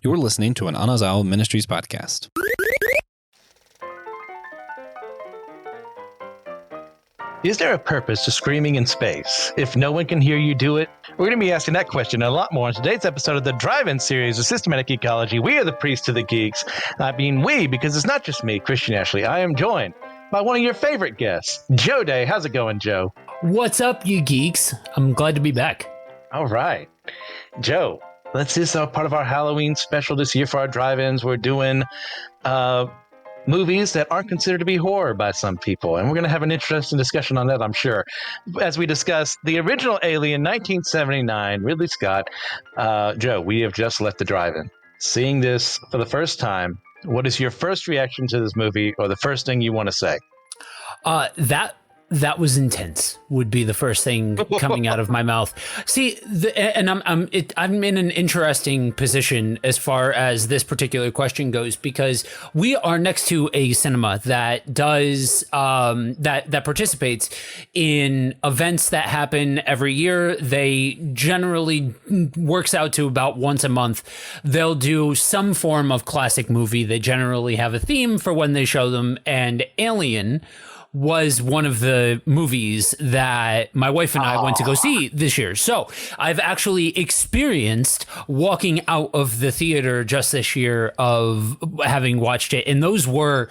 You're listening to an Anazao Ministries podcast. Is there a purpose to screaming in space? If no one can hear you do it, we're going to be asking that question and a lot more on today's episode of the Drive-In series of Systematic Ecology. We are the priests to the geeks. I mean we, because it's not just me, Christian Ashley. I am joined by one of your favorite guests, Joe Dea. How's it going, Joe? What's up, you geeks? I'm glad to be back. All right. Joe, this is part of our Halloween special this year for our drive-ins. We're doing movies that aren't considered to be horror by some people. And we're going to have an interesting discussion on that, I'm sure. As we discuss the original Alien, 1979, Ridley Scott. Joe, we have just left the drive-in. Seeing this for the first time, what is your first reaction to this movie, or the first thing you want to say? That was intense would be the first thing coming out of my mouth. See, I'm in an interesting position as far as this particular question goes, because we are next to a cinema that does that participates in events that happen every year. They generally works out to about once a month. They'll do some form of classic movie. They generally have a theme for when they show them, and Alien was one of the movies that my wife and I went to go see this year. So I've actually experienced walking out of the theater just this year of having watched it. And those were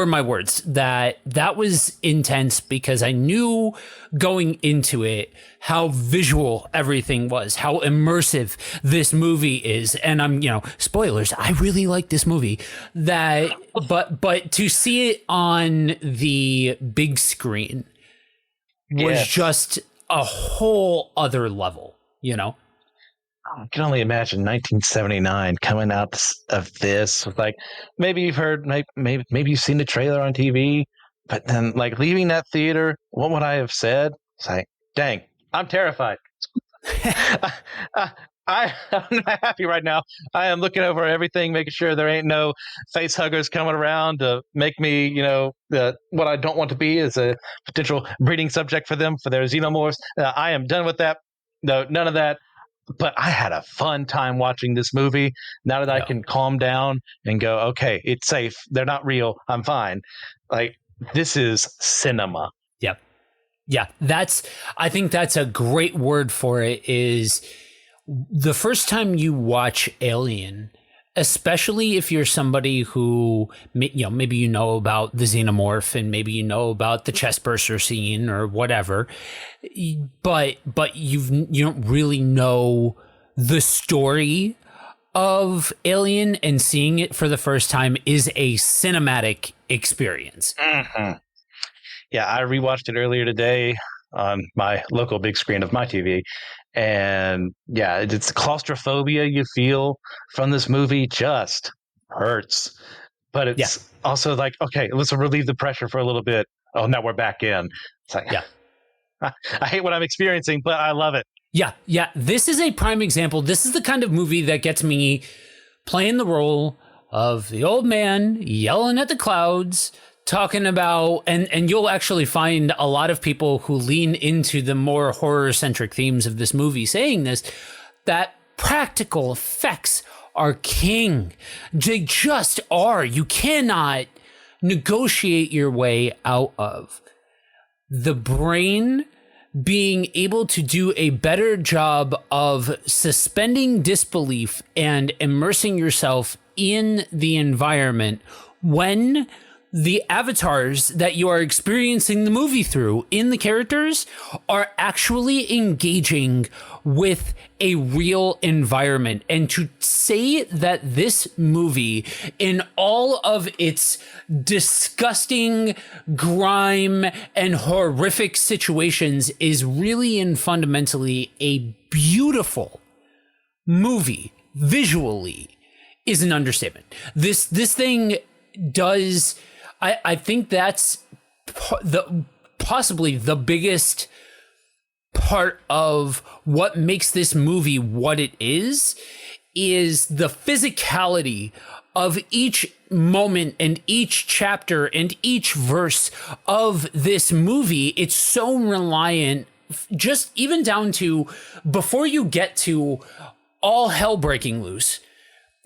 my words, that was intense, because I knew going into it how visual everything was, how immersive this movie is. And I'm, spoilers, I really like this movie. But to see it on the big screen was just a whole other level, I can only imagine 1979 coming out of this. Like, maybe you've heard, maybe you've seen the trailer on TV, but then like leaving that theater, what would I have said? It's like, dang, I'm terrified. I'm happy right now. I am looking over everything, making sure there ain't no face huggers coming around to make me, what I don't want to be is a potential breeding subject for them, for their xenomorphs. I am done with that. No, none of that. But I had a fun time watching this movie. Now that I can calm down and go, okay, it's safe. They're not real. I'm fine. Like, this is cinema. Yep. Yeah, I think that's a great word for it. Is the first time you watch Alien, especially if you're somebody who, maybe about the xenomorph, and maybe about the chest burster scene or whatever, but you don't really know the story of Alien, and seeing it for the first time is a cinematic experience. Mm-hmm. Yeah, I rewatched it earlier today on my local big screen of my TV. And yeah, it's the claustrophobia you feel from this movie just hurts. But it's also like, okay, let's relieve the pressure for a little bit. Oh, now we're back in. It's like, I hate what I'm experiencing, but I love it. Yeah. This is a prime example. This is the kind of movie that gets me playing the role of the old man yelling at the clouds, talking about, and you'll actually find a lot of people who lean into the more horror-centric themes of this movie saying this, that practical effects are king. They just are. You cannot negotiate your way out of. The brain being able to do a better job of suspending disbelief and immersing yourself in the environment when the avatars that you are experiencing the movie through in the characters are actually engaging with a real environment. And to say that this movie, in all of its disgusting grime and horrific situations, is really and fundamentally a beautiful movie visually, is an understatement. This thing does... I think that's possibly the biggest part of what makes this movie what it is the physicality of each moment and each chapter and each verse of this movie. It's so reliant, just even down to before you get to all hell breaking loose,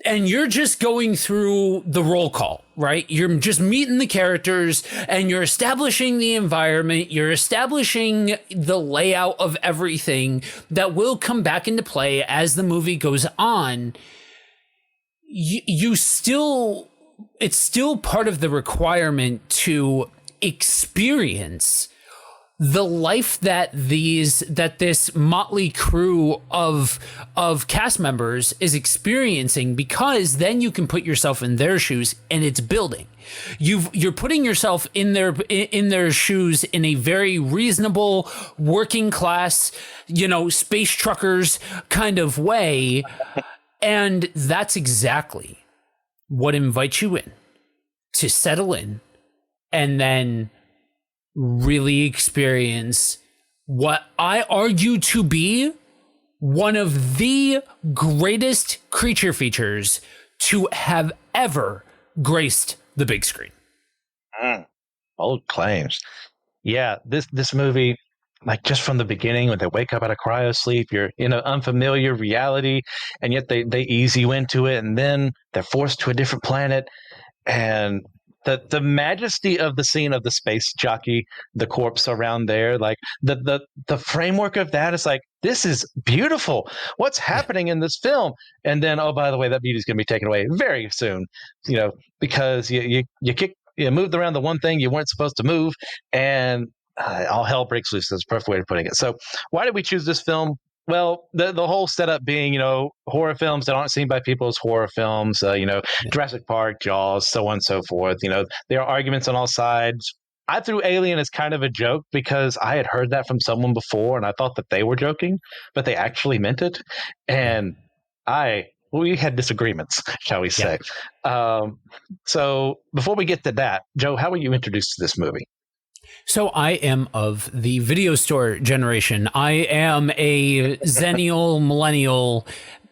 and you're just going through the roll call, right? You're just meeting the characters and you're establishing the environment. You're establishing the layout of everything that will come back into play as the movie goes on. It's still part of the requirement to experience the life that this motley crew of cast members is experiencing, because then you can put yourself in their shoes and it's building. You're putting yourself in their shoes in a very reasonable working class, space truckers kind of way. And that's exactly what invites you in to settle in and then really experience what I argue to be one of the greatest creature features to have ever graced the big screen. Bold claims. Yeah, this movie, like just from the beginning, when they wake up out of cryo sleep, you're in an unfamiliar reality, and yet they ease you into it, and then they're forced to a different planet, and the majesty of the scene of the space jockey, the corpse around there, like the framework of that is like, this is beautiful. What's happening in this film? And then, oh, by the way, that beauty's going to be taken away very soon, because you moved around the one thing you weren't supposed to move, and all hell breaks loose. That's the perfect way of putting it. So why did we choose this film? Well, the whole setup being, horror films that aren't seen by people as horror films, Jurassic Park, Jaws, so on and so forth. There are arguments on all sides. I threw Alien as kind of a joke because I had heard that from someone before, and I thought that they were joking, but they actually meant it. And we had disagreements, shall we say. Yeah. So before we get to that, Joe, how were you introduced to this movie? So I am of the video store generation. I am a Zennial millennial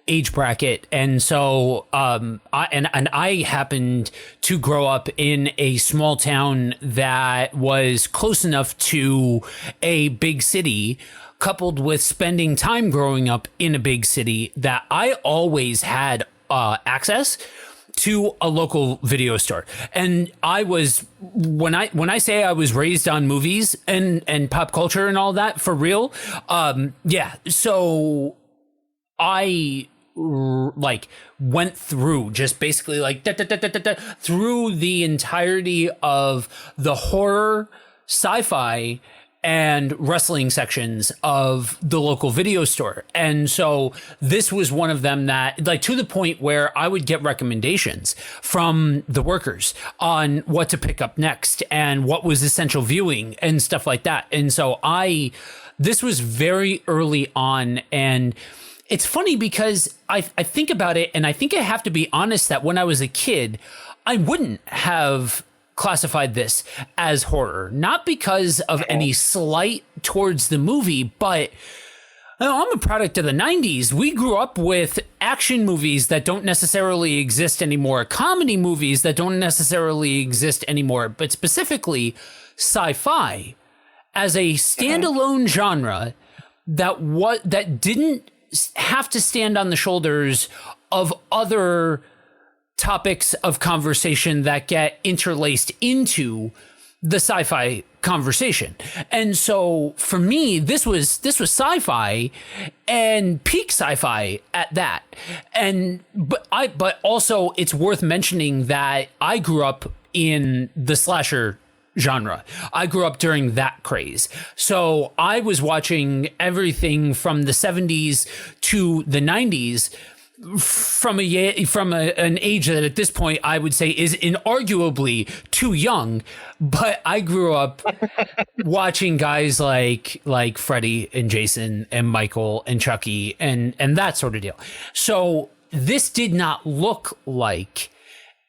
age bracket, and so I happened to grow up in a small town that was close enough to a big city, coupled with spending time growing up in a big city, that I always had access to a local video store. And I was, when I say I was raised on movies and pop culture and all that, for real, so I went through just basically through the entirety of the horror, sci-fi, and wrestling sections of the local video store. And so this was one of them that, to the point where I would get recommendations from the workers on what to pick up next and what was essential viewing and stuff like that. And so this was very early on. And it's funny because I think about it, and I think I have to be honest that when I was a kid, I wouldn't have classified this as horror, not because of any slight towards the movie, but I'm a product of the 90s. We grew up with action movies that don't necessarily exist anymore, comedy movies that don't necessarily exist anymore, but specifically sci-fi as a standalone genre that didn't have to stand on the shoulders of other topics of conversation that get interlaced into the sci-fi conversation. And so for me, this was sci-fi, and peak sci-fi at that. But also it's worth mentioning that I grew up in the slasher genre. I grew up during that craze. So I was watching everything from the 70s to the 90s from an age that at this point I would say is inarguably too young, but I grew up watching guys like Freddy and Jason and Michael and Chucky and that sort of deal. So this did not look like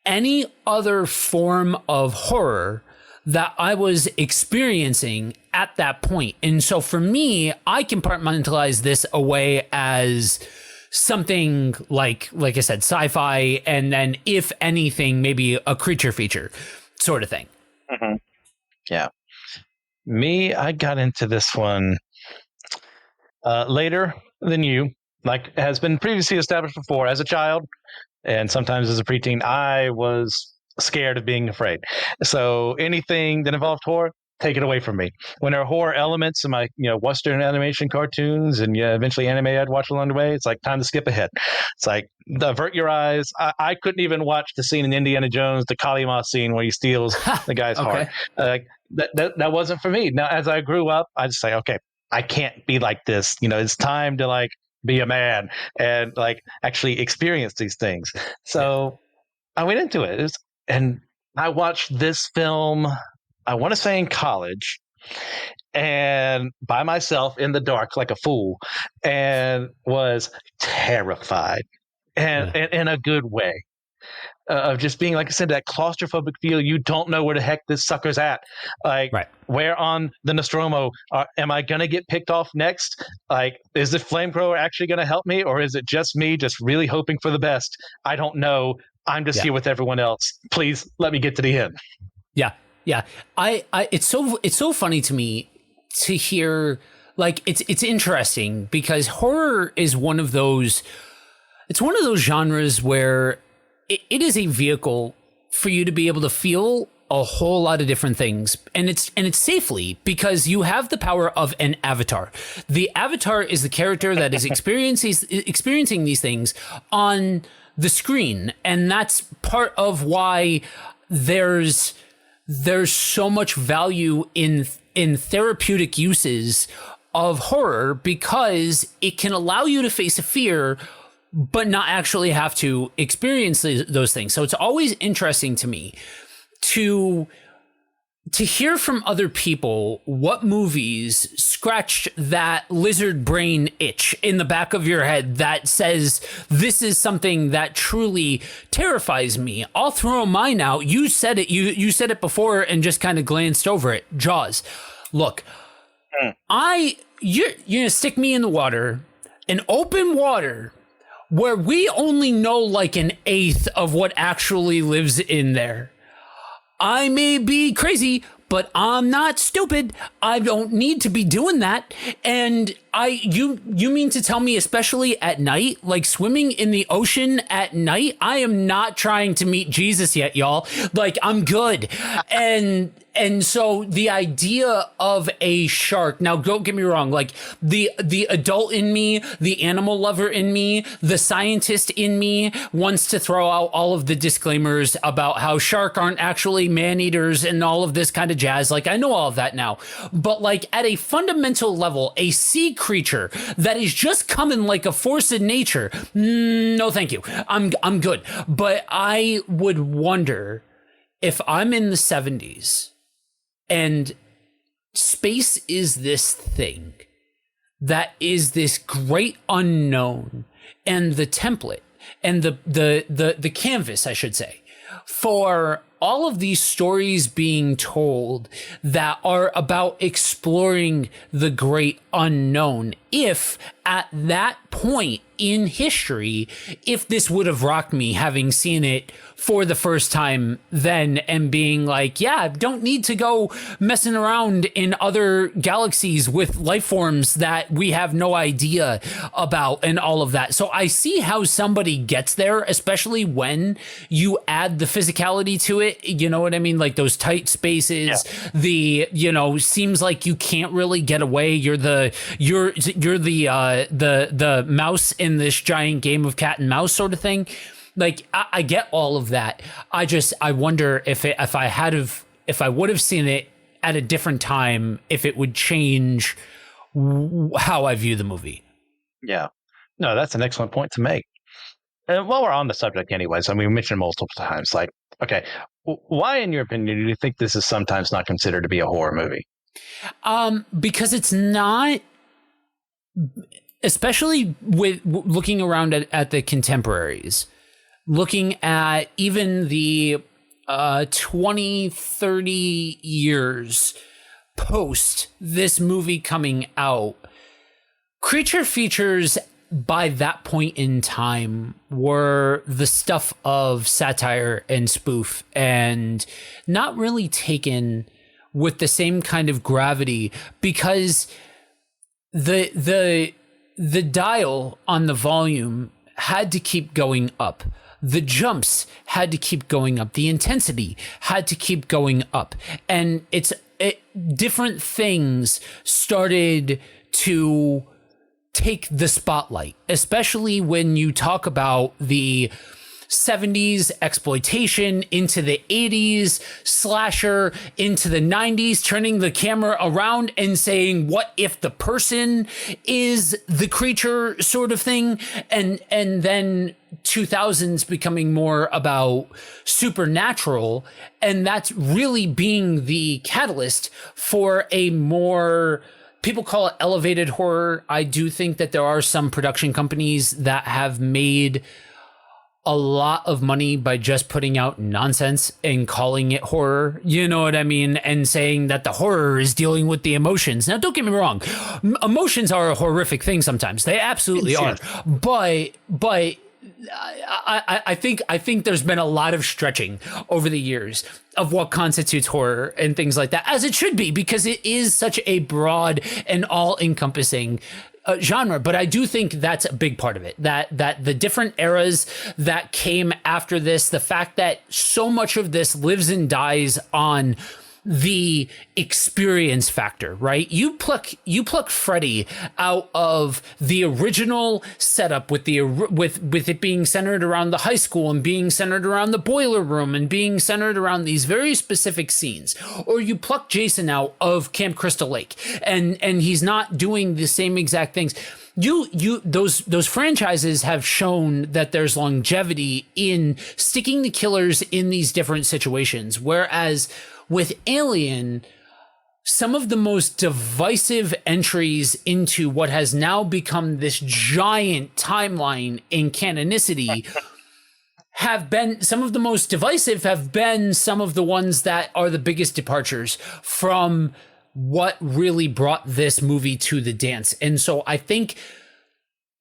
any other form of horror that I was experiencing at that point. And so for me, I compartmentalize this away as something like I said, sci-fi, and then if anything, maybe a creature feature sort of thing. Mm-hmm. Yeah. Me, I got into this one later than you, like has been previously established before. As a child, And sometimes as a preteen, I was scared of being afraid. So anything that involved horror, take it away from me. When there are horror elements in my, Western animation cartoons and eventually anime I'd watch along the way, it's like time to skip ahead. It's like avert your eyes. I couldn't even watch the scene in Indiana Jones, the Kalima scene where he steals the guy's heart. That wasn't for me. Now, as I grew up, I just say, okay, I can't be like this. It's time to like be a man and like actually experience these things. So I went into it, and I watched this film, I want to say in college, and by myself in the dark like a fool, and was terrified, and in a good way. Of just being, like I said, that claustrophobic feel. You don't know where the heck this sucker's at. Like, where on the Nostromo am I going to get picked off next? Like, is the flamethrower actually going to help me? Or is it just me just really hoping for the best? I don't know. I'm just here with everyone else. Please let me get to the end. Yeah. Yeah. It's so funny to me to hear, like, it's interesting because horror is one of those genres where it is a vehicle for you to be able to feel a whole lot of different things, and it's safely, because you have the power of an avatar. The avatar is the character that is experiencing these things on the screen, and that's part of why there's so much value in therapeutic uses of horror, because it can allow you to face a fear but not actually have to experience those things. So it's always interesting to me to hear from other people what movies scratched that lizard brain itch in the back of your head that says, this is something that truly terrifies me. I'll throw mine out. You said it. You said it before and just kind of glanced over it. Jaws. Look, you're gonna stick me in the water, in open water, where we only know like an eighth of what actually lives in there. I may be crazy, but I'm not stupid. I don't need to be doing that. And you mean to tell me, especially at night, like swimming in the ocean at night, I am not trying to meet Jesus yet, y'all. Like, I'm good. And so the idea of a shark, now don't get me wrong, like the adult in me, the animal lover in me, the scientist in me wants to throw out all of the disclaimers about how shark aren't actually man-eaters and all of this kind of jazz. Like, I know all of that now. But like at a fundamental level, a sea creature that is just coming like a force of nature, no thank you. I'm good. But I would wonder if I'm in the 70s and space is this thing that is this great unknown, and the template and the canvas, I should say, for all of these stories being told that are about exploring the great unknown. If at that point in history, if this would have rocked me having seen it for the first time then, and being like, yeah, I don't need to go messing around in other galaxies with life forms that we have no idea about and all of that. So I see how somebody gets there, especially when you add the physicality to it. You know what I mean? Like those tight spaces, seems like you can't really get away. You're the mouse in this giant game of cat and mouse sort of thing. Like, I get all of that. I wonder if I would have seen it at a different time, if it would change how I view the movie. Yeah. No, that's an excellent point to make. And while we're on the subject anyways, I mean, we mentioned multiple times, like, okay, why, in your opinion, do you think this is sometimes not considered to be a horror movie? Because it's not, especially with looking around at the contemporaries, looking at even the 20, 30 years post this movie coming out, creature features by that point in time were the stuff of satire and spoof, and not really taken with the same kind of gravity, because the dial on the volume had to keep going up. The jumps had to keep going up. The intensity had to keep going up. And different things started to take the spotlight, especially when you talk about the 70s exploitation into the 80s slasher into the 90s, turning the camera around and saying, what if the person is the creature sort of thing? And then 2000s becoming more about supernatural. And that's really being the catalyst for a more, people call it elevated horror. I do think that there are some production companies that have made a lot of money by just putting out nonsense and calling it horror, you know what I mean? And saying that the horror is dealing with the emotions. Now, don't get me wrong. Emotions are a horrific thing sometimes. They absolutely are. But I think there's been a lot of stretching over the years of what constitutes horror and things like that, as it should be, because it is such a broad and all-encompassing genre. But I do think that's a big part of it, that the different eras that came after this, the fact that so much of this lives and dies on the experience factor, right? You pluck Freddy out of the original setup with it being centered around the high school and being centered around the boiler room and being centered around these very specific scenes, or you pluck Jason out of Camp Crystal Lake and he's not doing the same exact things. Those franchises have shown that there's longevity in sticking the killers in these different situations, whereas with Alien, some of the most divisive entries into what has now become this giant timeline in canonicity have been some of the most divisive, have been some of the ones that are the biggest departures from what really brought this movie to the dance. And so I think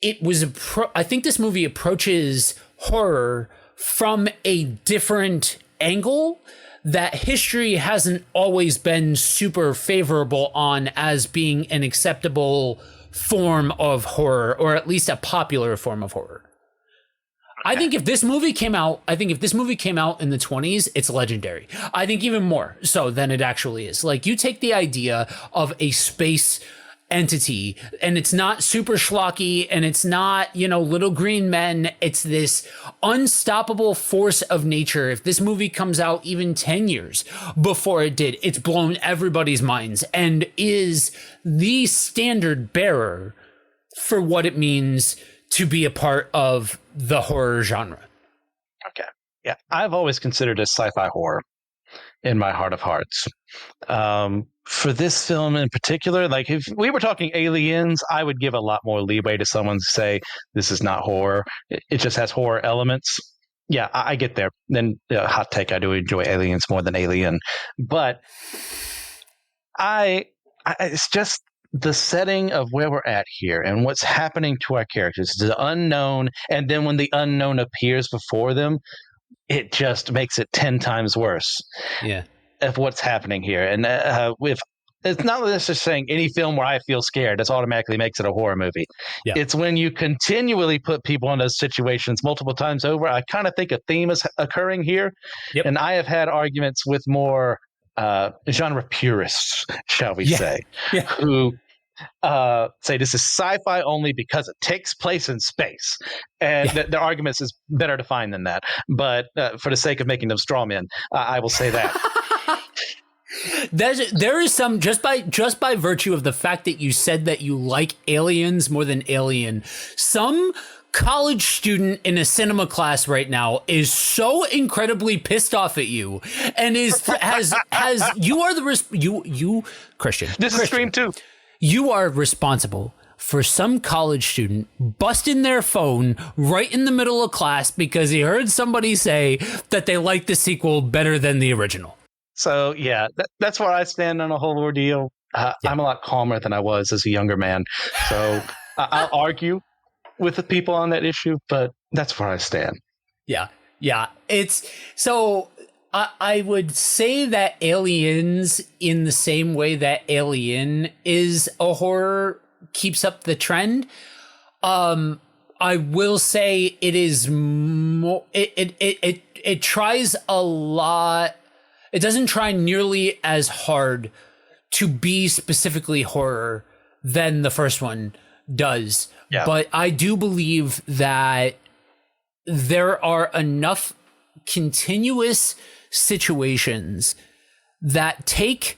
I think this movie approaches horror from a different angle that history hasn't always been super favorable on as being an acceptable form of horror, or at least a popular form of horror. Okay. I think if this movie came out in the 20s, it's legendary. I think even more so than it actually is. Like, you take the idea of a space entity, and it's not super schlocky, and it's not, little green men. It's this unstoppable force of nature. If this movie comes out even 10 years before it did, it's blown everybody's minds and is the standard bearer for what it means to be a part of the horror genre. Okay. Yeah. I've always considered it sci-fi horror in my heart of hearts. For this film in particular, like if we were talking Aliens, I would give a lot more leeway to someone to say this is not horror. It just has horror elements. Yeah, I get there. Then hot take, I do enjoy Aliens more than Alien. But it's just the setting of where we're at here and what's happening to our characters, the unknown. And then when the unknown appears before them, it just makes it 10 times worse. Yeah. Of what's happening here. And if it's not necessarily saying any film where I feel scared, that's automatically makes it a horror movie. Yeah. It's when you continually put people in those situations multiple times over. I kind of think a theme is occurring here. Yep. And I have had arguments with more genre purists, shall we say, who say this is sci-fi only because it takes place in space. And their arguments is better defined than that. But for the sake of making them straw men, I will say that. There is some, just by virtue of the fact that you said that you like Aliens more than Alien, some college student in a cinema class right now is so incredibly pissed off at you and you are the Christian. This is Scream 2. You are responsible for some college student busting their phone right in the middle of class because he heard somebody say that they liked the sequel better than the original. So, yeah, that's where I stand on a whole ordeal. I'm a lot calmer than I was as a younger man. So I'll argue with the people on that issue, but that's where I stand. Yeah. It's so I would say that Aliens, in the same way that Alien is a horror, keeps up the trend. I will say it is more. It tries a lot. It doesn't try nearly as hard to be specifically horror than the first one does. Yeah. But I do believe that there are enough continuous situations that take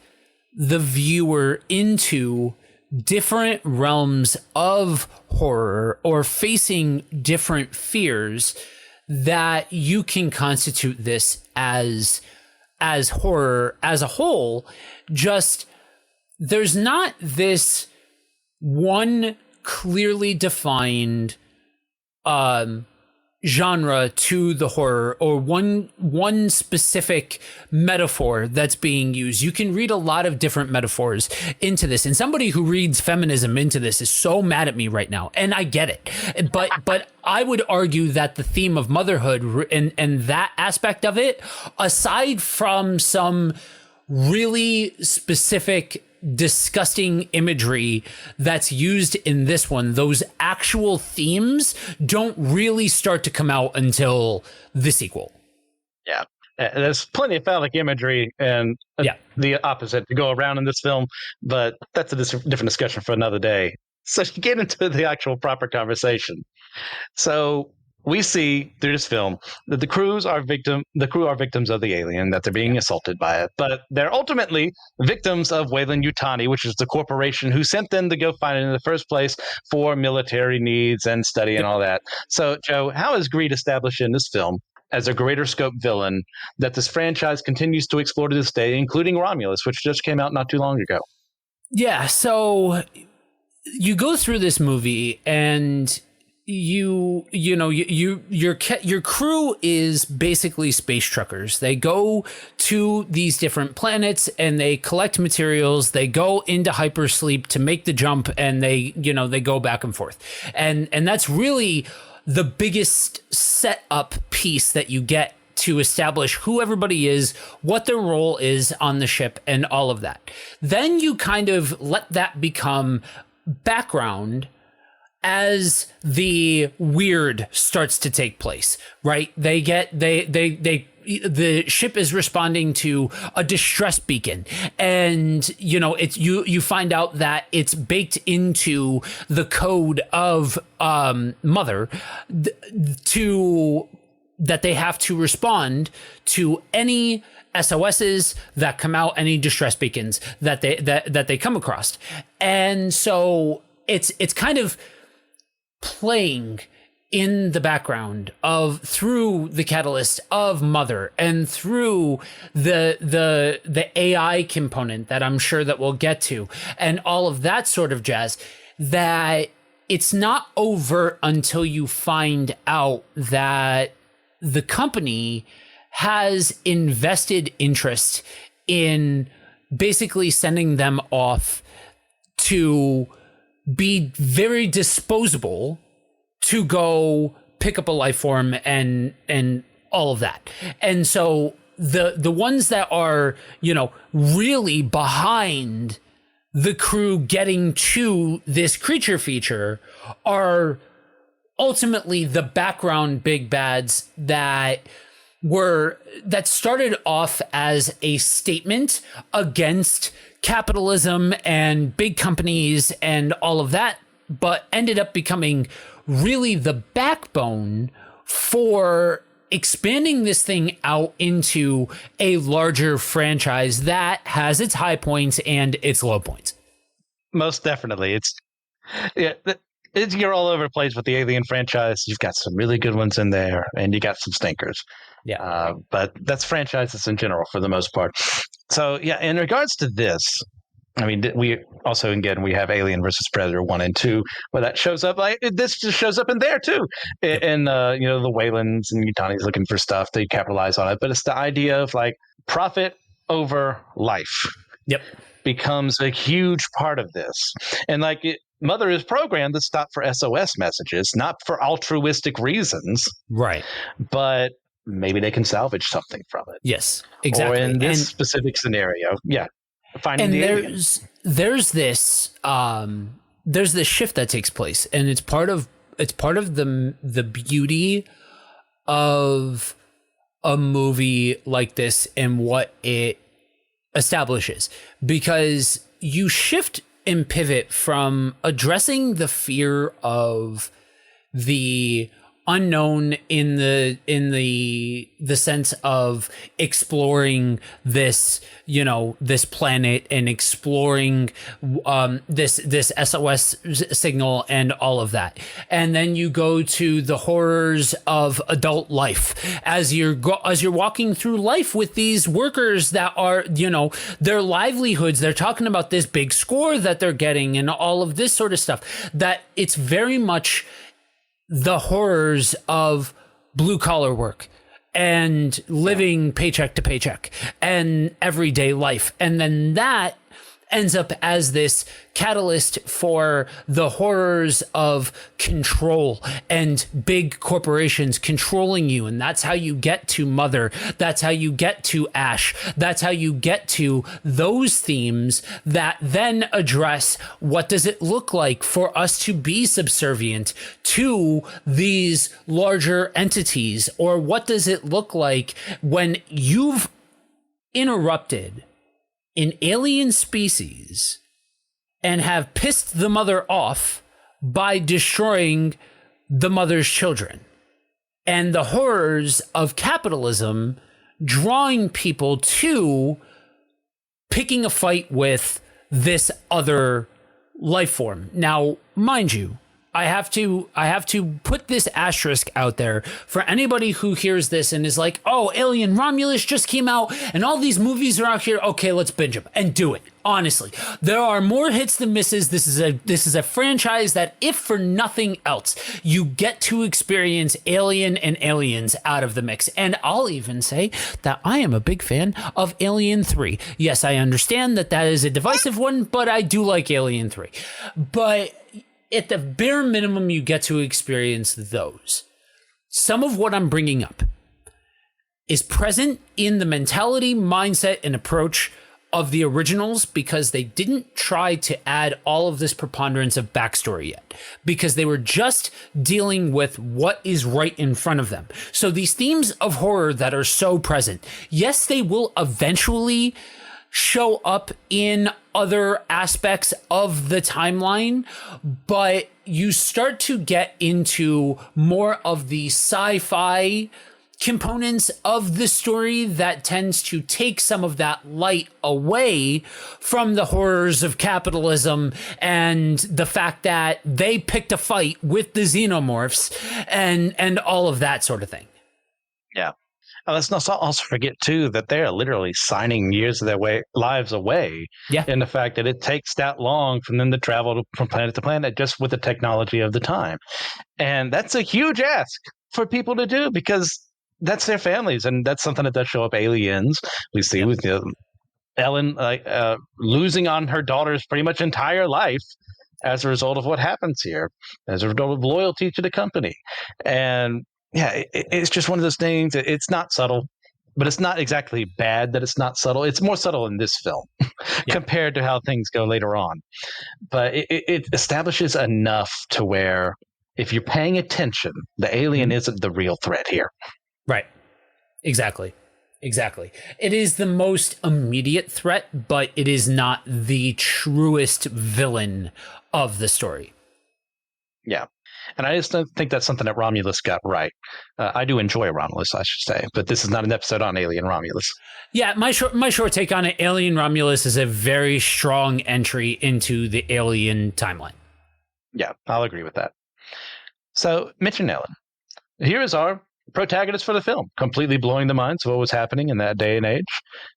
the viewer into different realms of horror or facing different fears that you can constitute this as horror as a whole. Just there's not this one clearly defined genre to the horror, or one specific metaphor that's being used. You can read a lot of different metaphors into this, and somebody who reads feminism into this is so mad at me right now, and I get it. But I would argue that the theme of motherhood and that aspect of it, aside from some really specific disgusting imagery that's used in this one, those actual themes don't really start to come out until the sequel. Yeah. There's plenty of phallic imagery and the opposite to go around in this film, but that's a different discussion for another day. So to get into the actual proper conversation. So we see through this film that the crew are victims of the alien, that they're being assaulted by it, but they're ultimately victims of Weyland-Yutani, which is the corporation who sent them to go find it in the first place for military needs and study and all that. So, Joe, how is greed established in this film as a greater scope villain that this franchise continues to explore to this day, including Romulus, which just came out not too long ago? Yeah, so you go through this movie and your crew is basically space truckers. They go to these different planets and they collect materials. They go into hypersleep to make the jump, and they go back and forth. And that's really the biggest setup piece that you get to establish who everybody is, what their role is on the ship, and all of that. Then you kind of let that become background as the weird starts to take place, right? The ship is responding to a distress beacon, and you find out that it's baked into the code of Mother that they have to respond to any SOSs that come out, any distress beacons that they come across. And so it's kind of playing in the background through the catalyst of Mother and through the AI component that I'm sure that we'll get to, and all of that sort of jazz, that it's not overt until you find out that the company has invested interest in basically sending them off to be very disposable, to go pick up a life form and all of that. And so the ones that are, really behind the crew getting to this creature feature are ultimately the background big bads that started off as a statement against capitalism and big companies and all of that, but ended up becoming really the backbone for expanding this thing out into a larger franchise that has its high points and its low points. Most definitely. You're all over the place with the Alien franchise. You've got some really good ones in there, and you got some stinkers. Yeah. But that's franchises in general for the most part. So, yeah, in regards to this, I mean, we also, again, we have Alien versus Predator 1 and 2, but that shows up, this just shows up in there too. And, the Waylands and Yutani's looking for stuff, they capitalize on it. But it's the idea of profit over life. Yep. Becomes a huge part of this. And Mother is programmed to stop for SOS messages, not for altruistic reasons. Right. But maybe they can salvage something from it. Yes, exactly. Or in this specific scenario, finding the there's this shift that takes place, and it's part of the beauty of a movie like this and what it establishes, because you shift and pivot from addressing the fear of the unknown in the sense of exploring this, this planet and exploring this SOS signal and all of that. And then you go to the horrors of adult life as you're walking through life with these workers that are, their livelihoods. They're talking about this big score that they're getting and all of this sort of stuff, that it's very much the horrors of blue collar work and living paycheck to paycheck and everyday life. And then that ends up as this catalyst for the horrors of control and big corporations controlling you. And that's how you get to Mother. That's how you get to Ash. That's how you get to those themes that then address what does it look like for us to be subservient to these larger entities, or what does it look like when you've interrupted an alien species and have pissed the mother off by destroying the mother's children, and the horrors of capitalism drawing people to picking a fight with this other life form. Now, mind you, I have to put this asterisk out there for anybody who hears this and is like, oh, Alien Romulus just came out and all these movies are out here. Okay, let's binge them and do it. Honestly, there are more hits than misses. This is a franchise that, if for nothing else, you get to experience Alien and Aliens out of the mix. And I'll even say that I am a big fan of Alien 3. Yes, I understand that is a divisive one, but I do like Alien 3. But at the bare minimum, you get to experience those. Some of what I'm bringing up is present in the mentality, mindset, and approach of the originals, because they didn't try to add all of this preponderance of backstory yet, because they were just dealing with what is right in front of them. So these themes of horror that are so present, yes, they will eventually show up in other aspects of the timeline, but you start to get into more of the sci-fi components of the story that tends to take some of that light away from the horrors of capitalism and the fact that they picked a fight with the xenomorphs and all of that sort of thing. Yeah. Let's not also forget, too, that they're literally signing years of their lives away. Yeah. In the fact that it takes that long for them to travel from planet to planet just with the technology of the time. And that's a huge ask for people to do, because that's their families. And that's something that does show up Aliens. We see with Ellen losing on her daughter's pretty much entire life as a result of what happens here, as a result of loyalty to the company. And yeah, it's just one of those things. It's not subtle, but it's not exactly bad that it's not subtle. It's more subtle in this film compared to how things go later on. But it establishes enough to where, if you're paying attention, the alien isn't the real threat here. Right. Exactly. It is the most immediate threat, but it is not the truest villain of the story. Yeah. And I just don't think that's something that Romulus got right. I do enjoy Romulus, I should say, but this is not an episode on Alien Romulus. Yeah, my short take on it, Alien Romulus is a very strong entry into the Alien timeline. Yeah, I'll agree with that. So, Mitch and Ellen, here is our protagonist for the film, completely blowing the minds of what was happening in that day and age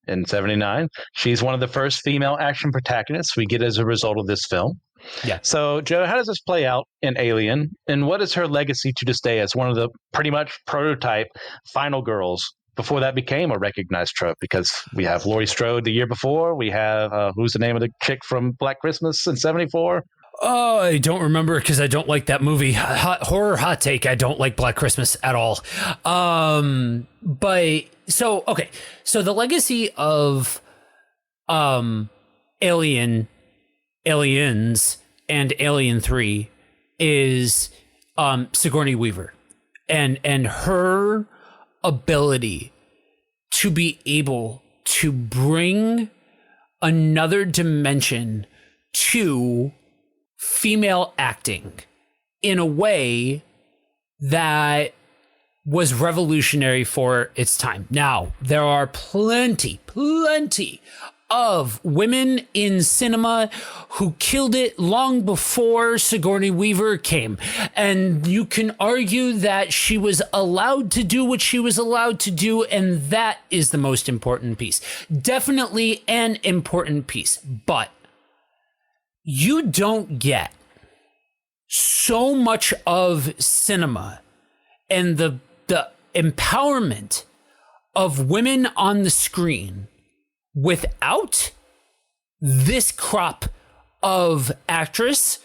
in 79. She's one of the first female action protagonists we get as a result of this film. Yeah. So, Joe, how does this play out in Alien, and what is her legacy to this day as one of the pretty much prototype final girls before that became a recognized trope? Because we have Laurie Strode the year before. We have, who's the name of the chick from Black Christmas in 74? Oh, I don't remember because I don't like that movie. Horror hot take. I don't like Black Christmas at all. But so, okay. So the legacy of Aliens and Alien 3 is Sigourney Weaver and her ability to be able to bring another dimension to female acting in a way that was revolutionary for its time. Now, there are plenty of women in cinema who killed it long before Sigourney Weaver came. And you can argue that she was allowed to do what she was allowed to do, and that is the most important piece. Definitely an important piece, but you don't get so much of cinema and the empowerment of women on the screen without this crop of actress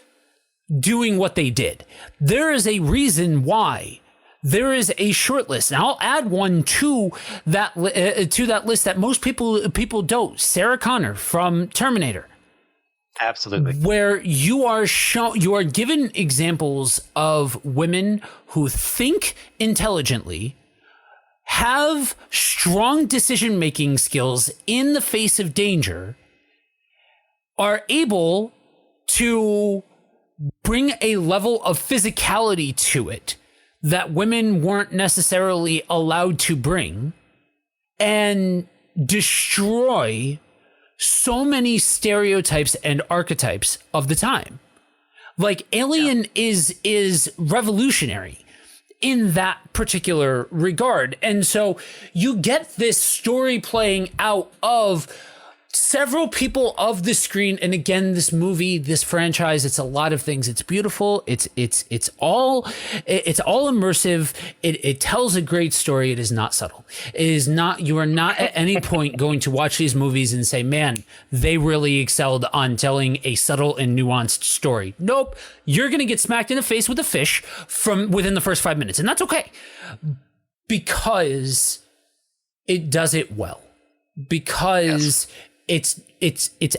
doing what they did. There is a reason why there is a short list. And I'll add one to that list that most people don't. Sarah Connor from Terminator. Absolutely. Where you are given examples of women who think intelligently, have strong decision-making skills in the face of danger, are able to bring a level of physicality to it that women weren't necessarily allowed to bring, and destroy so many stereotypes and archetypes of the time. Like Alien is revolutionary in that particular regard. And so you get this story playing out of several people of the screen. And again, this movie, this franchise, it's a lot of things. It's beautiful. It's all immersive. It tells a great story. It is not subtle. It is not, you are not at any point going to watch these movies and say, man, they really excelled on telling a subtle and nuanced story. Nope. You're going to get smacked in the face with a fish from within the first 5 minutes. And that's okay, because it does it well, because it's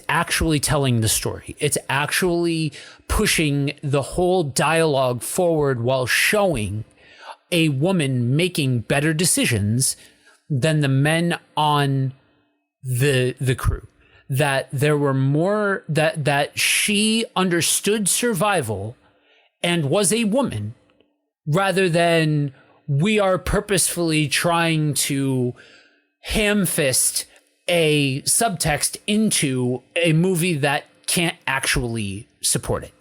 actually telling the story. It's actually pushing the whole dialogue forward while showing a woman making better decisions than the men on the crew. That there were more, that she understood survival and was a woman, rather than we are purposefully trying to ham-fist a subtext into a movie that can't actually support it.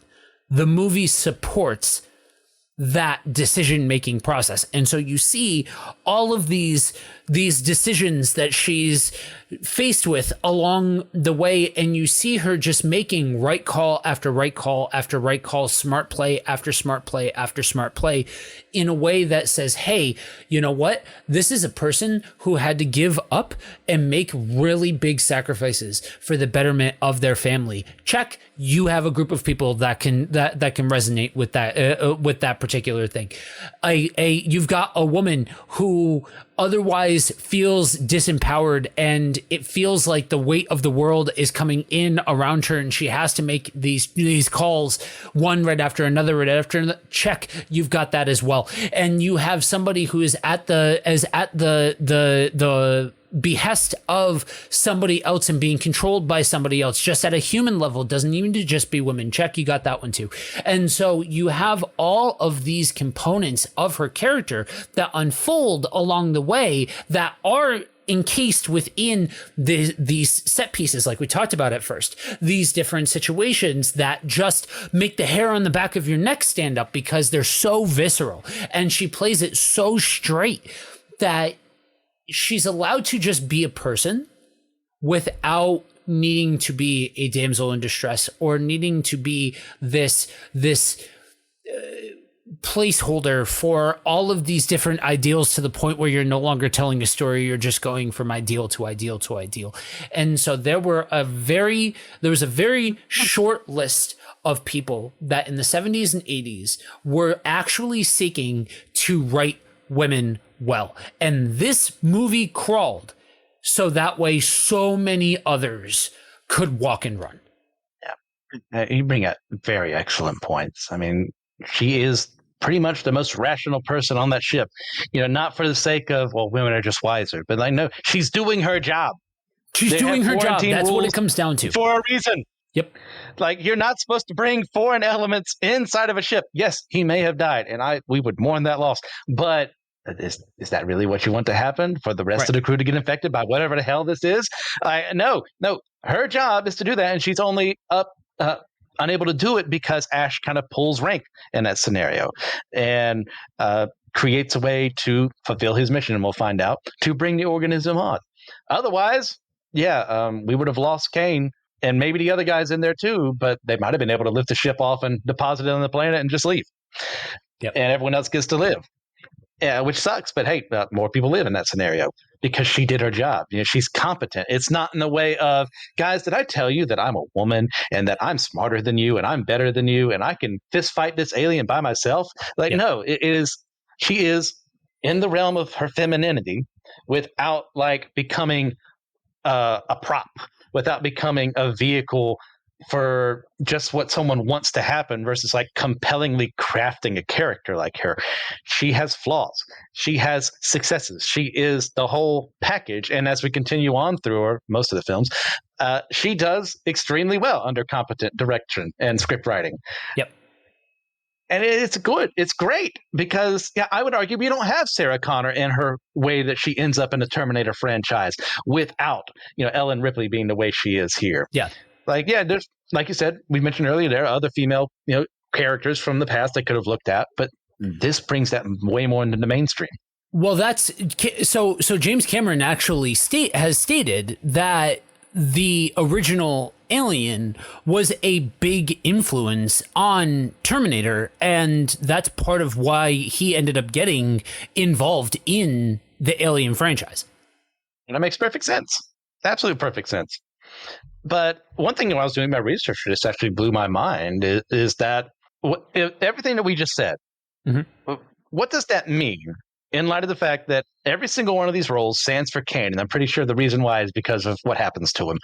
The movie supports that decision-making process. And so you see all of these decisions that she's faced with along the way, and you see her just making right call after right call after right call, smart play after smart play after smart play, in a way that says, hey, you know what? This is a person who had to give up and make really big sacrifices for the betterment of their family. Check. You have a group of people that can resonate with that particular thing. You've got a woman who otherwise feels disempowered, and it feels like the weight of the world is coming in around her, and she has to make these calls, one right after another. Check. You've got that as well. And you have somebody who is at the behest of somebody else and being controlled by somebody else, just at a human level. It doesn't even to just be women. Check. You got that one too. And so you have all of these components of her character that unfold along the way that are encased within these set pieces, like we talked about at first, these different situations that just make the hair on the back of your neck stand up because they're so visceral. And she plays it so straight that she's allowed to just be a person without needing to be a damsel in distress or needing to be this placeholder for all of these different ideals, to the point where you're no longer telling a story, you're just going from ideal to ideal to ideal. And so there was a very short list of people that in the 70s and 80s were actually seeking to write women well. And this movie crawled so that way so many others could walk and run. Yeah. You bring up very excellent points. I mean, she is pretty much the most rational person on that ship. Not for the sake of, well, women are just wiser, but like, no, she's doing her job. She's doing her job. That's what it comes down to. For a reason. Yep. Like, you're not supposed to bring foreign elements inside of a ship. Yes, he may have died, and we would mourn that loss. But is that really what you want to happen, for the rest of the crew to get infected by whatever the hell this is? No. Her job is to do that, and she's only unable to do it because Ash kind of pulls rank in that scenario and creates a way to fulfill his mission, and we'll find out, to bring the organism on. Otherwise, we would have lost Kane and maybe the other guys in there too, but they might have been able to lift the ship off and deposit it on the planet and just leave. Yep. And everyone else gets to live. Yeah, which sucks, but hey, more people live in that scenario because she did her job. She's competent. It's not in the way of, guys, did I tell you that I'm a woman and that I'm smarter than you and I'm better than you and I can fist fight this alien by myself? Like, no, she is in the realm of her femininity without like becoming a prop, without becoming a vehicle for just what someone wants to happen versus like compellingly crafting a character like her. She has flaws. She has successes. She is the whole package. And as we continue on through her, most of the films, she does extremely well under competent direction and script writing. Yep. And it's good. It's great because, I would argue we don't have Sarah Connor in her way that she ends up in the Terminator franchise without, Ellen Ripley being the way she is here. Yeah. Like, there's, like you said, we mentioned earlier, there are other female, characters from the past I could have looked at, but this brings that way more into the mainstream. Well, that's so James Cameron actually has stated that the original Alien was a big influence on Terminator, and that's part of why he ended up getting involved in the Alien franchise. And that makes perfect sense. Absolute perfect sense. But one thing when I was doing my research for this actually blew my mind is that everything that we just said, what does that mean in light of the fact that every single one of these roles stands for Kane, and I'm pretty sure the reason why is because of what happens to him,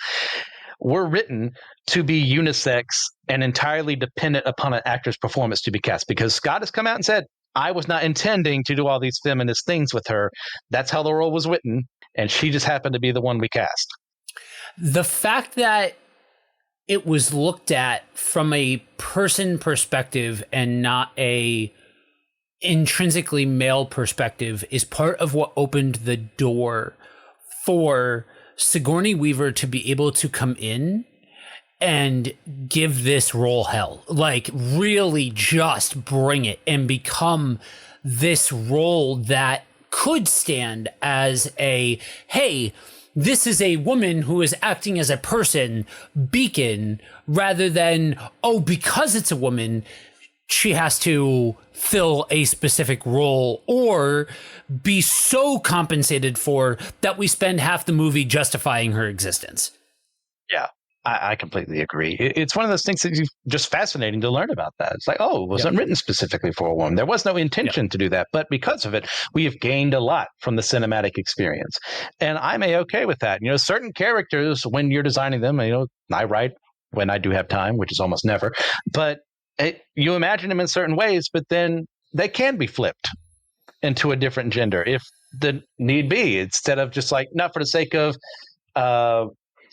were written to be unisex and entirely dependent upon an actor's performance to be cast, because Scott has come out and said, I was not intending to do all these feminist things with her. That's how the role was written, and she just happened to be the one we cast. The fact that it was looked at from a person perspective and not a intrinsically male perspective is part of what opened the door for Sigourney Weaver to be able to come in and give this role hell. Like, really just bring it and become this role that could stand as a, hey, this is a woman who is acting as a person beacon, rather than, because it's a woman, she has to fill a specific role or be so compensated for that we spend half the movie justifying her existence. Yeah, I completely agree. It's one of those things that's just fascinating to learn about that. It's like, it wasn't written specifically for a woman. There was no intention to do that. But because of it, we have gained a lot from the cinematic experience. And I'm okay with that. Certain characters, when you're designing them, I write when I do have time, which is almost never. But you imagine them in certain ways, but then they can be flipped into a different gender if the need be, instead of just like, not for the sake of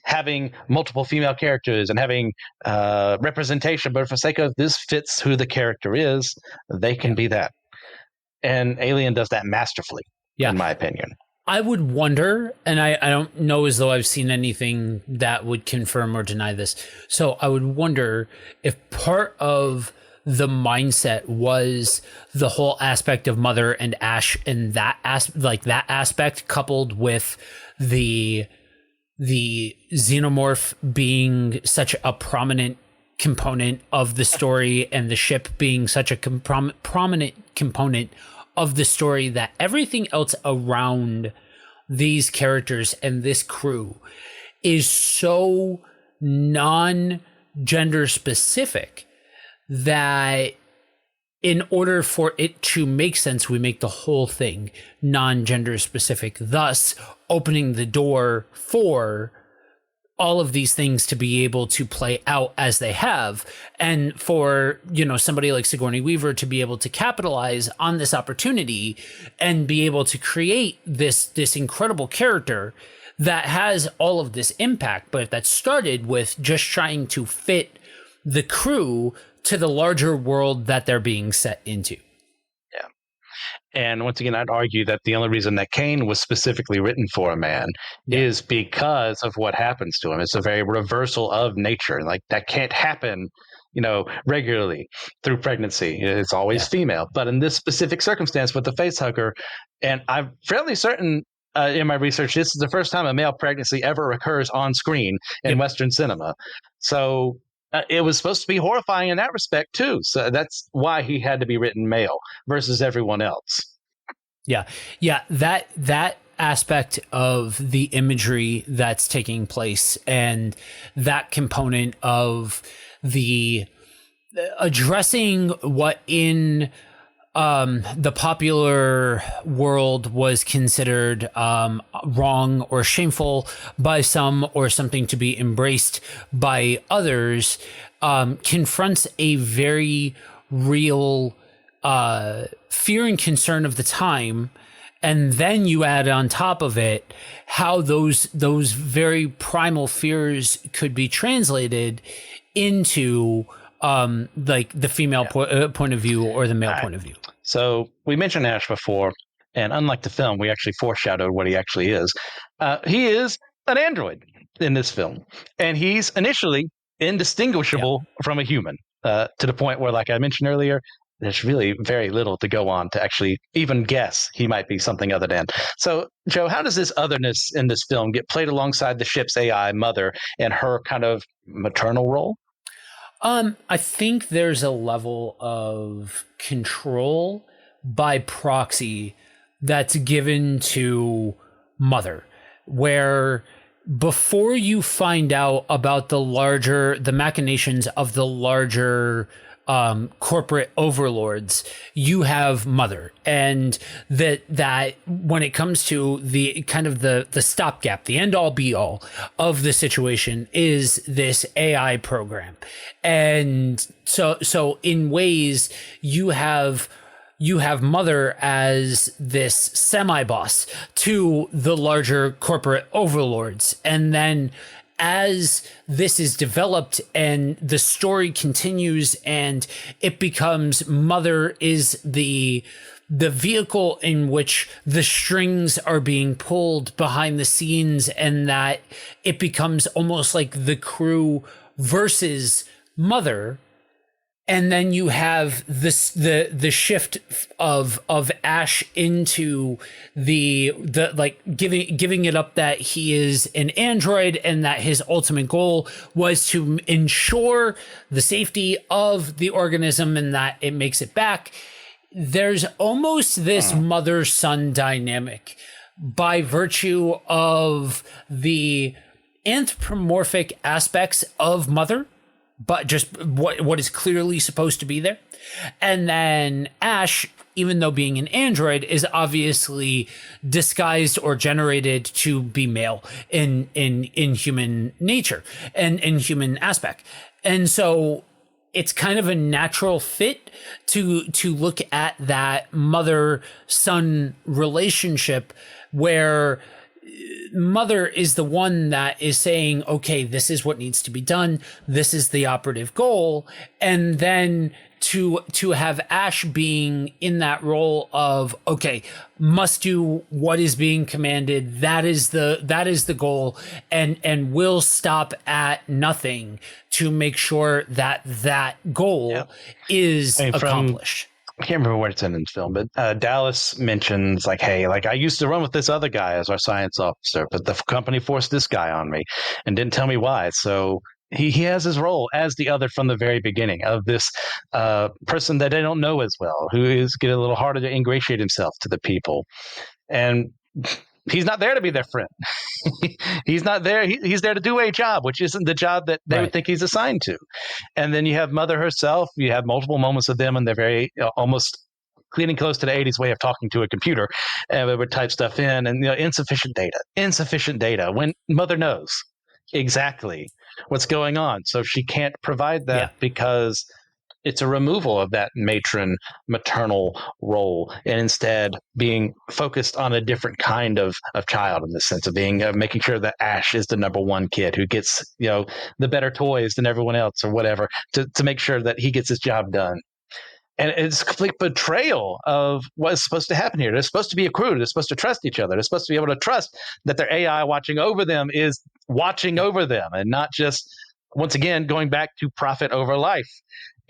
having multiple female characters and having representation, but for the sake of this fits who the character is, they can be that. And Alien does that masterfully, in my opinion. I would wonder, and I don't know as though I've seen anything that would confirm or deny this. So I would wonder if part of the mindset was the whole aspect of Mother and Ash, and that aspect coupled with the xenomorph being such a prominent component of the story, and the ship being such a prominent component of the story, that everything else around these characters and this crew is so non-gender specific that in order for it to make sense, we make the whole thing non-gender specific, thus opening the door for all of these things to be able to play out as they have, and for somebody like Sigourney Weaver to be able to capitalize on this opportunity and be able to create this incredible character that has all of this impact, but that started with just trying to fit the crew to the larger world that they're being set into. And once again, I'd argue that the only reason that Kane was specifically written for a man is because of what happens to him. It's a very reversal of nature. Like that can't happen, regularly through pregnancy. It's always female. But in this specific circumstance with the facehugger, and I'm fairly certain in my research, this is the first time a male pregnancy ever occurs on screen in Western cinema. So it was supposed to be horrifying in that respect too. So that's why he had to be written male versus everyone else. Yeah. That aspect of the imagery that's taking place and that component of the addressing what in the popular world was considered wrong or shameful by some, or something to be embraced by others, confronts a very real fear and concern of the time. And then you add on top of it how those very primal fears could be translated into like the female point of view or the male point of view. So we mentioned Ash before, and unlike the film, we actually foreshadowed what he actually is. He is an android in this film, and he's initially indistinguishable from a human to the point where, like I mentioned earlier, there's really very little to go on to actually even guess he might be something other than. So, Joe, how does this otherness in this film get played alongside the ship's AI mother and her kind of maternal role? I think there's a level of control by proxy that's given to Mother, where before you find out about the machinations of the larger corporate overlords, you have Mother, and that when it comes to the kind of the stopgap, the end all be all of the situation is this AI program. And so in ways you have Mother as this semi-boss to the larger corporate overlords. And then as this is developed and the story continues and it becomes Mother is the vehicle in which the strings are being pulled behind the scenes, and that it becomes almost like the crew versus Mother. And then you have the shift of Ash into the like giving it up that he is an android and that his ultimate goal was to ensure the safety of the organism and that it makes it back. There's almost this mother-son dynamic by virtue of the anthropomorphic aspects of Mother, but just what is clearly supposed to be there. And then Ash, even though being an android, is obviously disguised or generated to be male in human nature and in human aspect. And so it's kind of a natural fit to look at that mother-son relationship where Mother is the one that is saying, okay, this is what needs to be done. This is the operative goal. And then to have Ash being in that role of, okay, must do what is being commanded. That is the goal, and will stop at nothing to make sure that goal is accomplished. I can't remember where it's in the film, but Dallas mentions like, hey, like I used to run with this other guy as our science officer, but the company forced this guy on me and didn't tell me why. So he has his role as the other from the very beginning of this person that they don't know as well, who is getting a little harder to ingratiate himself to the people. And he's not there to be their friend. He's not there. He's there to do a job, which isn't the job that they would think he's assigned to. And then you have Mother herself. You have multiple moments of them, and they're very almost getting close to the 80s way of talking to a computer. And they would type stuff in, and insufficient data. When Mother knows, exactly what's going on. So she can't provide that because it's a removal of that maternal role, and instead being focused on a different kind of child, in the sense of being making sure that Ash is the number one kid who gets, the better toys than everyone else or whatever, to make sure that he gets his job done. And it's a complete betrayal of what is supposed to happen here. They're supposed to be a crew. They're supposed to trust each other. They're supposed to be able to trust that their AI watching over them is watching over them, and not just, once again, going back to profit over life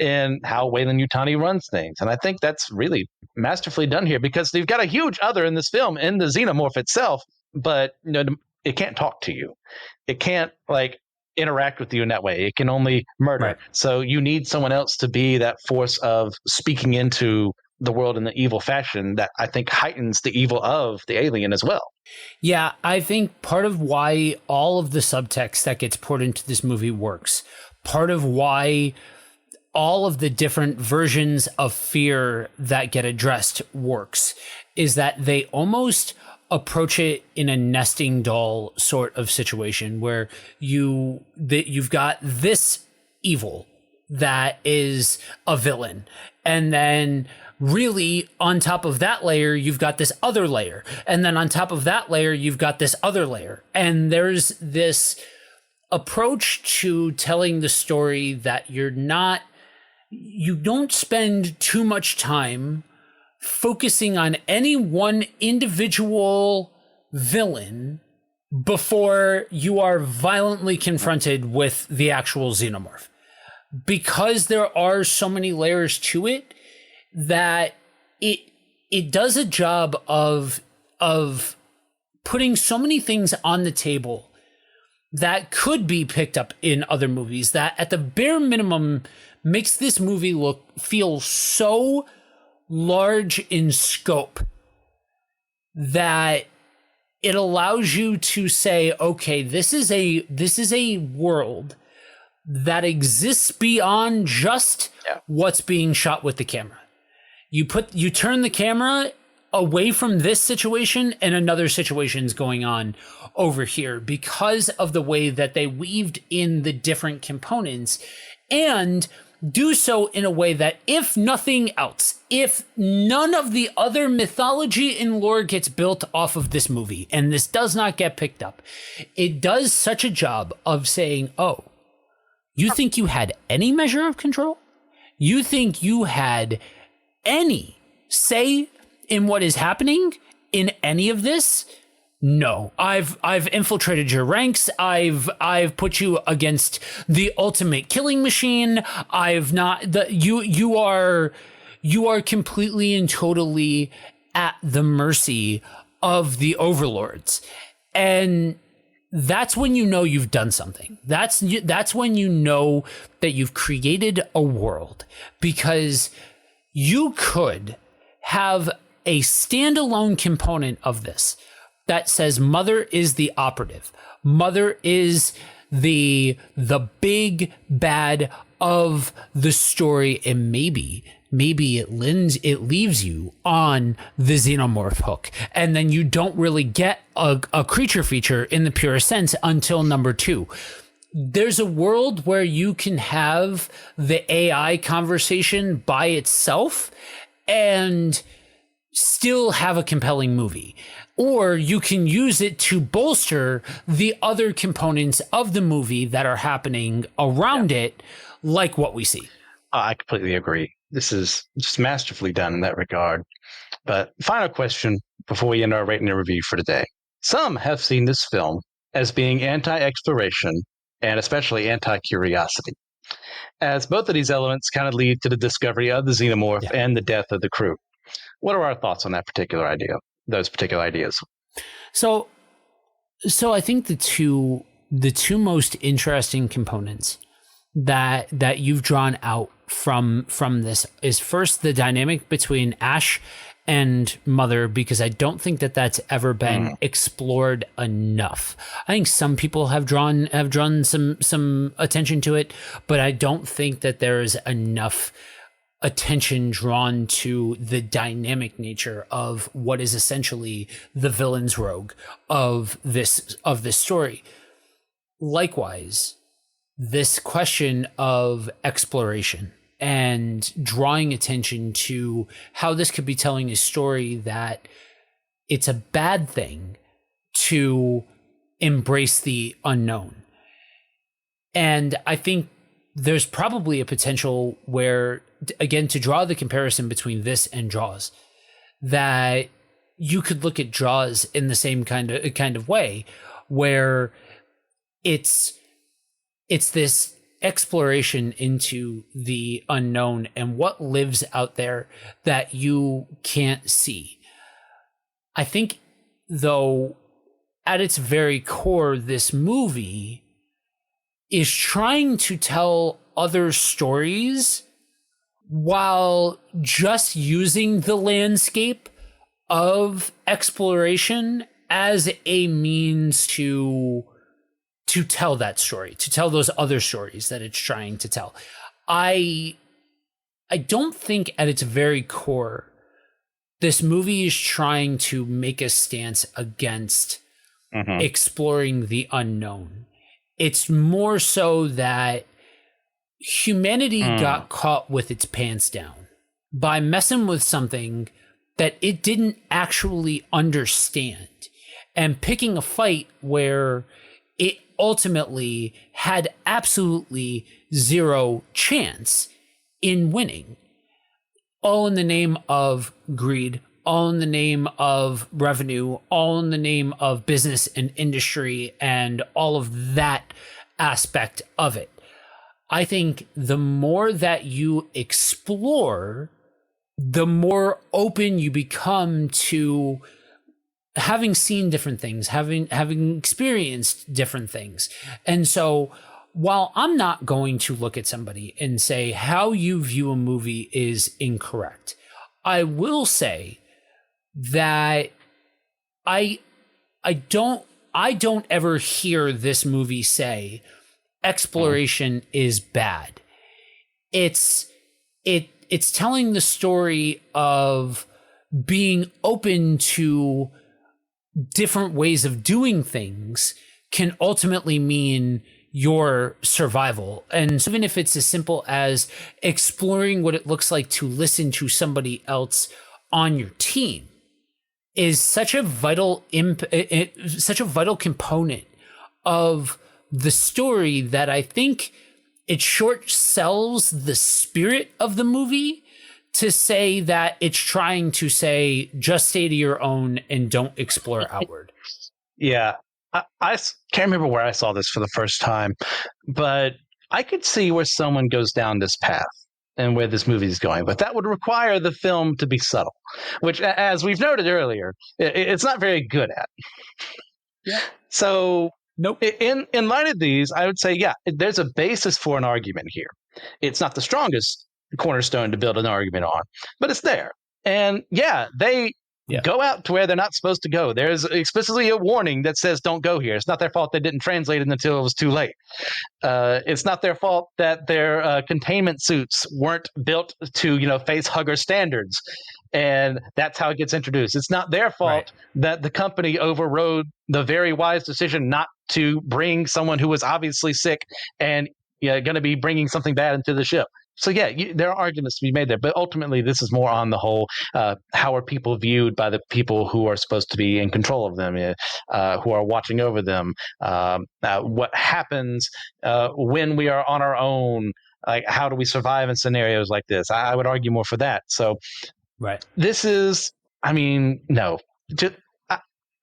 and how Wayland Yutani runs things. And I think that's really masterfully done here, because they've got a huge other in this film, in the xenomorph itself, but it can't talk to you. It can't interact with you in that way. It can only murder. Right. So you need someone else to be that force of speaking into the world in the evil fashion that I think heightens the evil of the alien as well. Yeah, I think part of why all of the subtext that gets poured into this movie works, part of why all of the different versions of fear that get addressed works, is that they almost approach it in a nesting doll sort of situation, where you've got this evil that is a villain, and then really on top of that layer you've got this other layer, and then on top of that layer you've got this other layer, and there's this approach to telling the story that you don't spend too much time focusing on any one individual villain before you are violently confronted with the actual xenomorph. Because there are so many layers to it, that it does a job of putting so many things on the table that could be picked up in other movies, that at the bare minimum makes this movie feel so large in scope that it allows you to say, okay, this is a world that exists beyond just what's being shot with the camera. You turn the camera away from this situation and another situation's going on over here, because of the way that they weaved in the different components, and do so in a way that, if nothing else, if none of the other mythology and lore gets built off of this movie, and this does not get picked up, it does such a job of saying, oh, you think you had any measure of control? You think you had any say in what is happening in any of this? No, I've infiltrated your ranks. I've put you against the ultimate killing machine. You are completely and totally at the mercy of the overlords. And that's when you know you've done something. That's when you know that you've created a world, because you could have a standalone component of this that says Mother is the operative. Mother is the big bad of the story, and maybe it leaves you on the xenomorph hook, and then you don't really get a creature feature in the purest sense until number 2. There's a world where you can have the AI conversation by itself and still have a compelling movie. Or you can use it to bolster the other components of the movie that are happening around it, like what we see. I completely agree. This is just masterfully done in that regard. But final question before we end our rating and review for today. Some have seen this film as being anti-exploration and especially anti-curiosity, as both of these elements kind of lead to the discovery of the xenomorph and the death of the crew. What are our thoughts on that particular idea? Those particular ideas. So I think the two most interesting components that you've drawn out from this is, first, the dynamic between Ash and Mother, because I don't think that that's ever been explored enough. I think some people have drawn some attention to it, but I don't think that there is enough attention drawn to the dynamic nature of what is essentially the villain's rogue of this story. likewise, this question of exploration and drawing attention to how this could be telling a story that it's a bad thing to embrace the unknown. And I think there's probably a potential where, again, to draw the comparison between this and Jaws, that you could look at Jaws in the same kind of way, where it's this exploration into the unknown and what lives out there that you can't see. I think, though, at its very core, this movie is trying to tell other stories while just using the landscape of exploration as a means to tell that story, to tell those other stories that it's trying to tell. I don't think at its very core, this movie is trying to make a stance against exploring the unknown. It's more so that humanity got caught with its pants down by messing with something that it didn't actually understand and picking a fight where it ultimately had absolutely zero chance in winning, all in the name of greed, all in the name of revenue, all in the name of business and industry and all of that aspect of it. I think the more that you explore, the more open you become to having seen different things, having experienced different things. And so while I'm not going to look at somebody and say how you view a movie is incorrect, I will say that I don't ever hear this movie say exploration is bad. It's telling the story of being open to different ways of doing things can ultimately mean your survival. And even if it's as simple as exploring what it looks like to listen to somebody else on your team is such a vital component of the story that I think it short sells the spirit of the movie to say that it's trying to say, just stay to your own and don't explore outward. Yeah. I can't remember where I saw this for the first time, but I could see where someone goes down this path and where this movie is going. But that would require the film to be subtle, which, as we've noted earlier, it's not very good at. Yeah. So nope. In light of these, I would say, yeah, there's a basis for an argument here. It's not the strongest cornerstone to build an argument on, but it's there. And yeah, they go out to where they're not supposed to go. There's explicitly a warning that says don't go here. It's not their fault they didn't translate it until it was too late. It's not their fault that their containment suits weren't built to, face hugger standards. And that's how it gets introduced. It's not their fault that the company overrode the very wise decision not to bring someone who was obviously sick and going to be bringing something bad into the ship. So yeah, there are arguments to be made there, but ultimately this is more on the whole, how are people viewed by the people who are supposed to be in control of them, who are watching over them, what happens when we are on our own, like how do we survive in scenarios like this? I would argue more for that. So this is, no, just,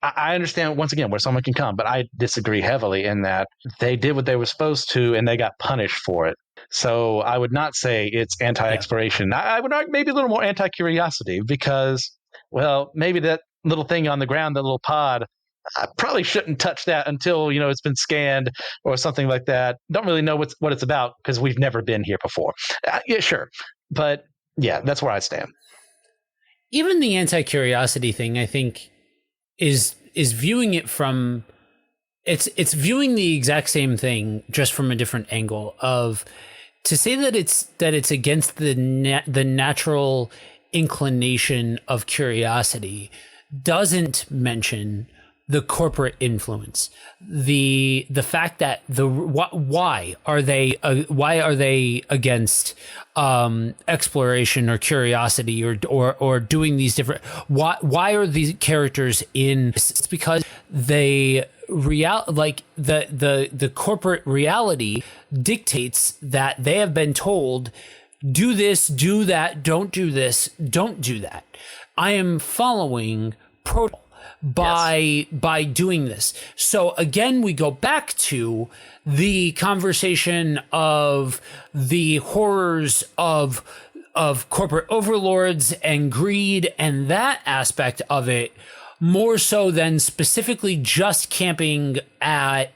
I understand once again where someone can come, but I disagree heavily in that they did what they were supposed to and they got punished for it. So I would not say it's anti-exploration. I would argue maybe a little more anti-curiosity because, well, maybe that little thing on the ground, that little pod, I probably shouldn't touch that until, it's been scanned or something like that. Don't really know what it's about because we've never been here before. Yeah, sure. But yeah, that's where I stand. Even the anti-curiosity thing, I think, is viewing it from it's viewing the exact same thing just from a different angle of to say that it's against the natural inclination of curiosity doesn't mention the corporate influence, the fact that why are they against exploration or curiosity or doing these different, why are these characters in? It's because they the corporate reality dictates that they have been told, do this, do that, don't do this, don't do that. I am following protocol by doing this. So again, we go back to the conversation of the horrors of corporate overlords and greed and that aspect of it, more so than specifically just camping at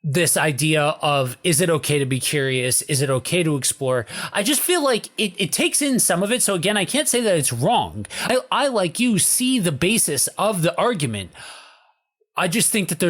this idea of, is it okay to be curious? Is it okay to explore? I just feel like it takes in some of it. So again, I can't say that it's wrong. I like you, see the basis of the argument. I just think that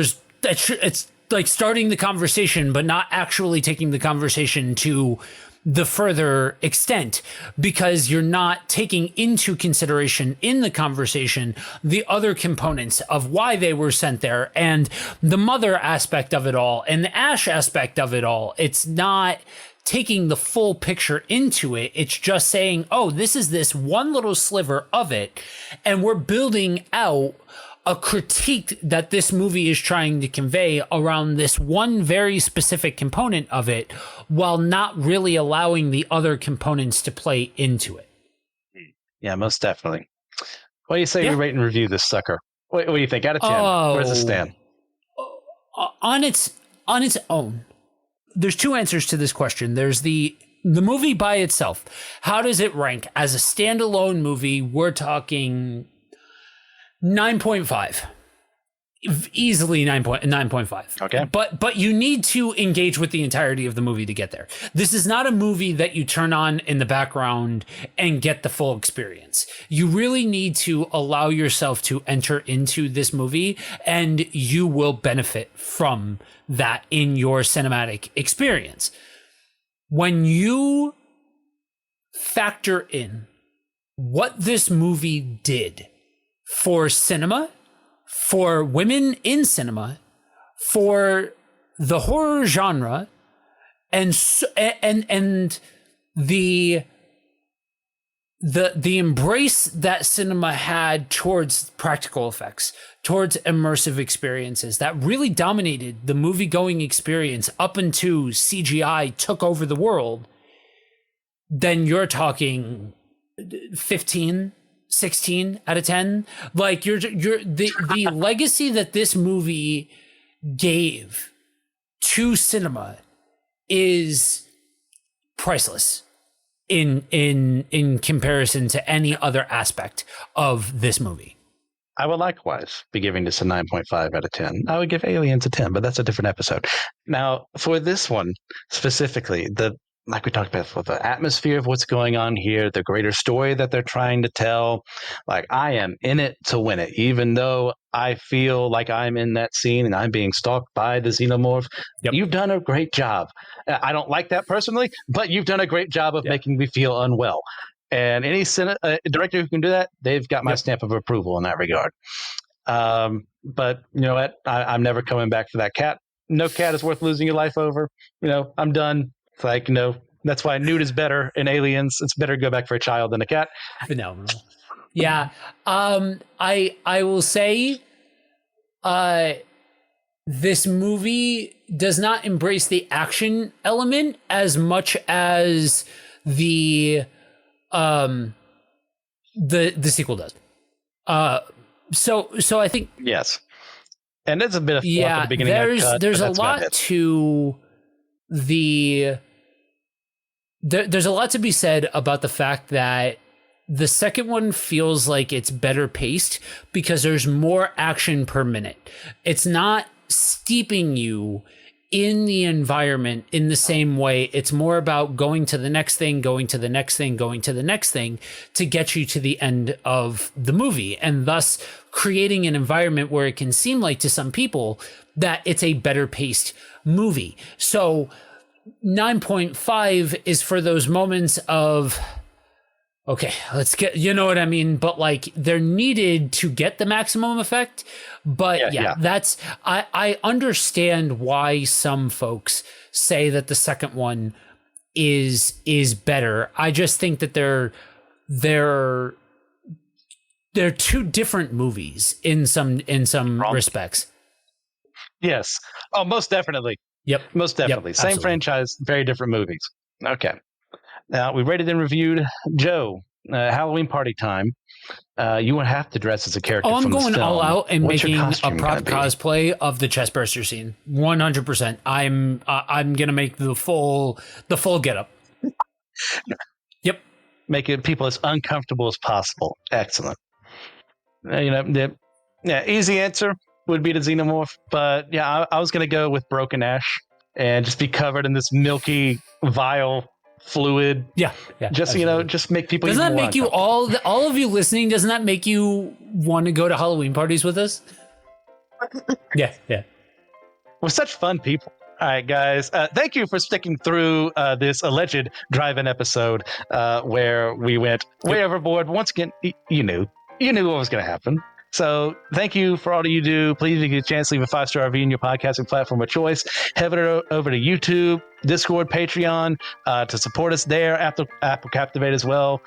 it's like starting the conversation, but not actually taking the conversation to the further extent, because you're not taking into consideration in the conversation the other components of why they were sent there and the mother aspect of it all and the Ash aspect of it all. It's not taking the full picture into it. It's just saying, oh, this is this one little sliver of it, and we're building out a critique that this movie is trying to convey around this one very specific component of it, while not really allowing the other components to play into it. Yeah, most definitely. What do you say we rate and review this sucker? What do you think? Out of 10, where does it stand? On its own, there's two answers to this question. There's the movie by itself. How does it rank as a standalone movie? We're talking 9.5. Easily 9.5. Okay. But you need to engage with the entirety of the movie to get there. This is not a movie that you turn on in the background and get the full experience. You really need to allow yourself to enter into this movie, and you will benefit from that in your cinematic experience. When you factor in what this movie did for cinema, for women in cinema, for the horror genre, and the embrace that cinema had towards practical effects, towards immersive experiences, that really dominated the movie-going experience up until CGI took over the world, then you're talking 15, 16 out of 10. Like the legacy that this movie gave to cinema is priceless in comparison to any other aspect of this movie. I would likewise be giving this a 9.5 out of 10. I would give Aliens a 10, but that's a different episode. Now, for this one specifically, like we talked about, for the atmosphere of what's going on here, the greater story that they're trying to tell, like, I am in it to win it, even though I feel like I'm in that scene and I'm being stalked by the xenomorph. Yep. You've done a great job. I don't like that personally, but you've done a great job of making me feel unwell. And any director who can do that, they've got my stamp of approval in that regard. But you know what? I'm never coming back for that cat. No cat is worth losing your life over. I'm done. It's like, that's why Newt is better in Aliens. It's better to go back for a child than a cat. Phenomenal. Yeah. I will say, this movie does not embrace the action element as much as the sequel does. So I think, yes. And it's a bit of fluff at the beginning. There's a lot to there's a lot to be said about the fact that the second one feels like it's better paced because there's more action per minute. It's not steeping you in the environment in the same way. It's more about going to the next thing, going to the next thing, going to the next thing to get you to the end of the movie, and thus creating an environment where it can seem like to some people that it's a better paced movie. So 9.5 is for those moments of okay, let's get, you know what I mean? But like they're needed to get the maximum effect. But yeah. That's, I understand why some folks say that the second one is better. I just think that they're two different movies in some respects. Yes. Oh, most definitely. Yep. Most definitely. Yep, Same absolutely. franchise, very different movies. Okay. Now, we rated and reviewed Joe, Halloween Party Time. You would have to dress as a character Oh, I'm from this going film. all out and What's your making a costume prop gonna be? cosplay of the chestburster scene. 100%. I'm gonna make the full getup. Yep. Make it people as uncomfortable as possible. Excellent. Easy answer would be the xenomorph, but yeah, I was gonna go with Broken Ash and just be covered in this milky, vile fluid. Yeah. Just absolutely. Just make people. Doesn't even that more make you all of you listening? Doesn't that make you want to go to Halloween parties with us? Yeah. We're such fun people. All right, guys. Thank you for sticking through this alleged drive-in episode where we went way overboard. Once again, you knew what was going to happen. So thank you for all that you do. Please, if you get a chance, leave a 5-star review in your podcasting platform of choice. Head over to YouTube, Discord, Patreon to support us there. Apple Captivate as well.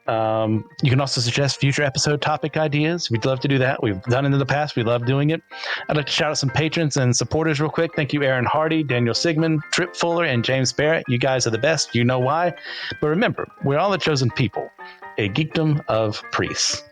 You can also suggest future episode topic ideas. We'd love to do that. We've done it in the past. We love doing it. I'd like to shout out some patrons and supporters real quick. Thank you, Aaron Hardy, Daniel Sigmund, Trip Fuller, and James Barrett. You guys are the best. You know why. But remember, we're all the chosen people, a geekdom of priests.